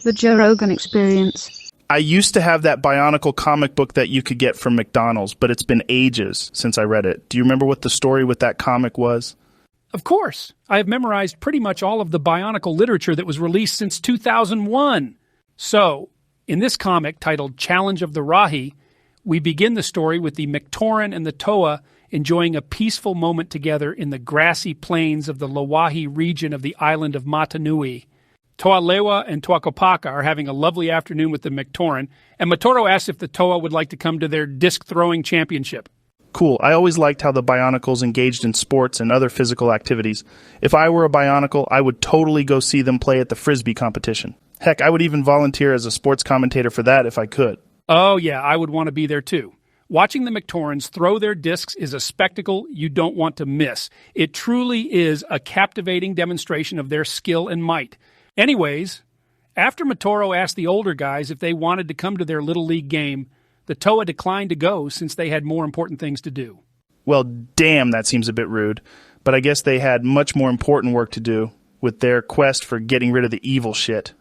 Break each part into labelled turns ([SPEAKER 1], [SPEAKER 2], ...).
[SPEAKER 1] The Joe Rogan Experience.
[SPEAKER 2] I used to have that Bionicle comic book that you could get from McDonald's, but it's been ages since I read it. Do you remember what the story with that comic was?
[SPEAKER 3] Of course. I have memorized pretty much all of the Bionicle literature that was released since 2001. So, in this comic titled Challenge of the Rahi, we begin the story with the Mictoran and the Toa enjoying a peaceful moment together in the grassy plains of the Lowahi region of the island of Matanui. Toalewa and Toakopaka are having a lovely afternoon with the Mictoran, and Motoro asks if the Toa would like to come to their disc-throwing championship.
[SPEAKER 2] Cool. I always liked how the Bionicles engaged in sports and other physical activities. If I were a Bionicle, I would totally go see them play at the Frisbee competition. Heck, I would even volunteer as a sports commentator for that if I could.
[SPEAKER 3] Oh yeah, I would want to be there too. Watching the Mictorans throw their discs is a spectacle you don't want to miss. It truly is a captivating demonstration of their skill and might. Anyways, after Motoro asked the older guys if they wanted to come to their Little League game, the Toa declined to go since they had more important things to do.
[SPEAKER 2] Well, damn, that seems a bit rude. But I guess they had much more important work to do with their quest for getting rid of the evil shit.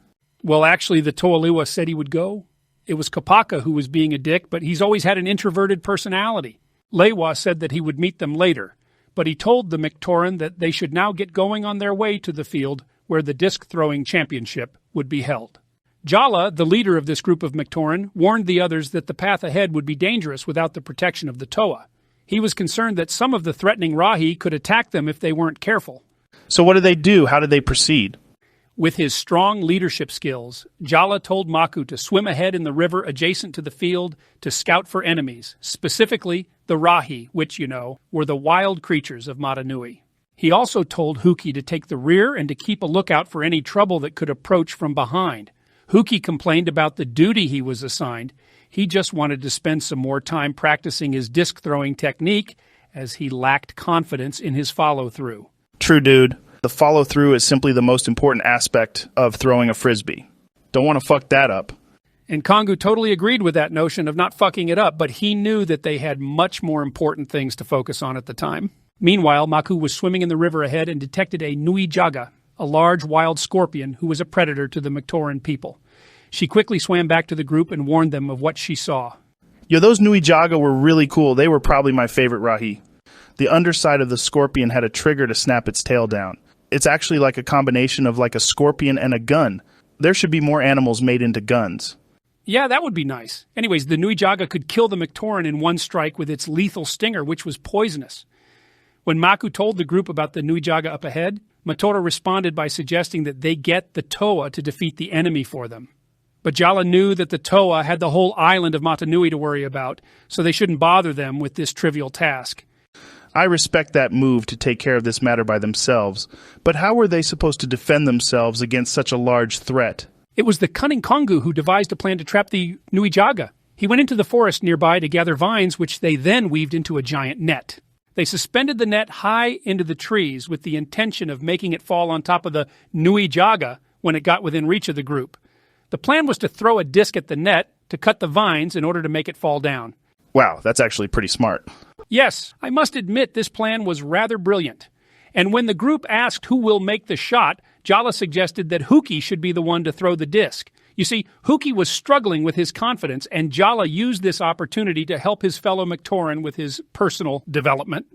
[SPEAKER 3] Well, actually, the Toaliwa said he would go. It was Kopaka who was being a dick, but he's always had an introverted personality. Lewa said that he would meet them later, but he told the Mictoran that they should now get going on their way to the field where the disc-throwing championship would be held. Jala, the leader of this group of Mictoran, warned the others that the path ahead would be dangerous without the protection of the Toa. He was concerned that some of the threatening Rahi could attack them if they weren't careful.
[SPEAKER 2] So what did they do? How did they proceed?
[SPEAKER 3] With his strong leadership skills, Jala told Maku to swim ahead in the river adjacent to the field to scout for enemies, specifically the Rahi, which, were the wild creatures of Matanui. He also told Huki to take the rear and to keep a lookout for any trouble that could approach from behind. Huki complained about the duty he was assigned. He just wanted to spend some more time practicing his disc-throwing technique, as he lacked confidence in his follow-through.
[SPEAKER 2] True, dude. The follow-through is simply the most important aspect of throwing a frisbee. Don't want to fuck that up.
[SPEAKER 3] And Kongu totally agreed with that notion of not fucking it up, but he knew that they had much more important things to focus on at the time. Meanwhile, Maku was swimming in the river ahead and detected a Nui Jaga, a large wild scorpion who was a predator to the Mictoran people. She quickly swam back to the group and warned them of what she saw.
[SPEAKER 2] Yo, those Nui Jaga were really cool. They were probably my favorite Rahi. The underside of the scorpion had a trigger to snap its tail down. It's actually like a combination of like a scorpion and a gun. There should be more animals made into guns.
[SPEAKER 3] Yeah, that would be nice. Anyways, the Nui Jaga could kill the Mictoran in one strike with its lethal stinger, which was poisonous. When Maku told the group about the Nui Jaga up ahead, Motoro responded by suggesting that they get the Toa to defeat the enemy for them. But Jala knew that the Toa had the whole island of Matanui to worry about, so they shouldn't bother them with this trivial task.
[SPEAKER 2] I respect that move to take care of this matter by themselves, but how were they supposed to defend themselves against such a large threat?
[SPEAKER 3] It was the cunning Kongu who devised a plan to trap the Nui Jaga. He went into the forest nearby to gather vines, which they then weaved into a giant net. They suspended the net high into the trees with the intention of making it fall on top of the Nui Jaga when it got within reach of the group. The plan was to throw a disc at the net to cut the vines in order to make it fall down.
[SPEAKER 2] Wow, that's actually pretty smart.
[SPEAKER 3] Yes, I must admit this plan was rather brilliant. And when the group asked who will make the shot, Jala suggested that Huki should be the one to throw the disc. You see, Huki was struggling with his confidence, and Jala used this opportunity to help his fellow Mictoran with his personal development.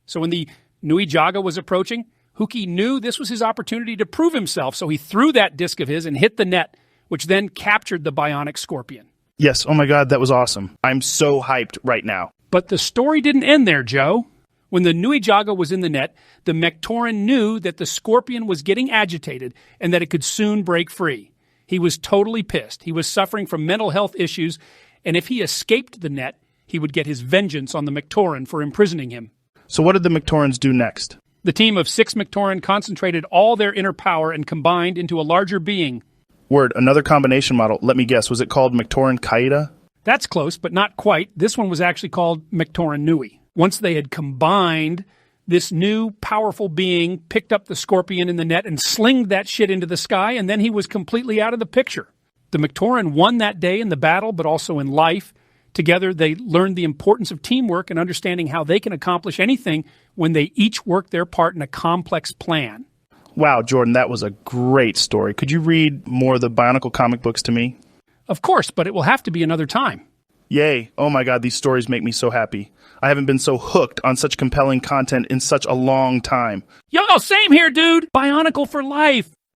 [SPEAKER 3] So when the Nui Jaga was approaching, Huki knew this was his opportunity to prove himself, so he threw that disc of his and hit the net, which then captured the bionic scorpion.
[SPEAKER 2] Yes, oh my god, that was awesome. I'm so hyped right now.
[SPEAKER 3] But the story didn't end there, Joe. When the Nui Jaga was in the net, the Mictoran knew that the scorpion was getting agitated and that it could soon break free. He was totally pissed. He was suffering from mental health issues, and if he escaped the net, he would get his vengeance on the Mictoran for imprisoning him.
[SPEAKER 2] So what did the Mictorans do next?
[SPEAKER 3] The team of 6 Mictoran concentrated all their inner power and combined into a larger being.
[SPEAKER 2] Word, another combination model. Let me guess, was it called Mictoran Kaida?
[SPEAKER 3] That's close, but not quite. This one was actually called Mictoran Nui. Once they had combined, this new, powerful being picked up the scorpion in the net and slinged that shit into the sky, and then he was completely out of the picture. The Mictoran won that day in the battle, but also in life. Together, they learned the importance of teamwork and understanding how they can accomplish anything when they each work their part in a complex plan.
[SPEAKER 2] Wow, Jordan, that was a great story. Could you read more of the Bionicle comic books to me?
[SPEAKER 3] Of course, but it will have to be another time.
[SPEAKER 2] Yay. Oh my God, these stories make me so happy. I haven't been so hooked on such compelling content in such a long time.
[SPEAKER 3] Yo, same here, dude. Bionicle for life.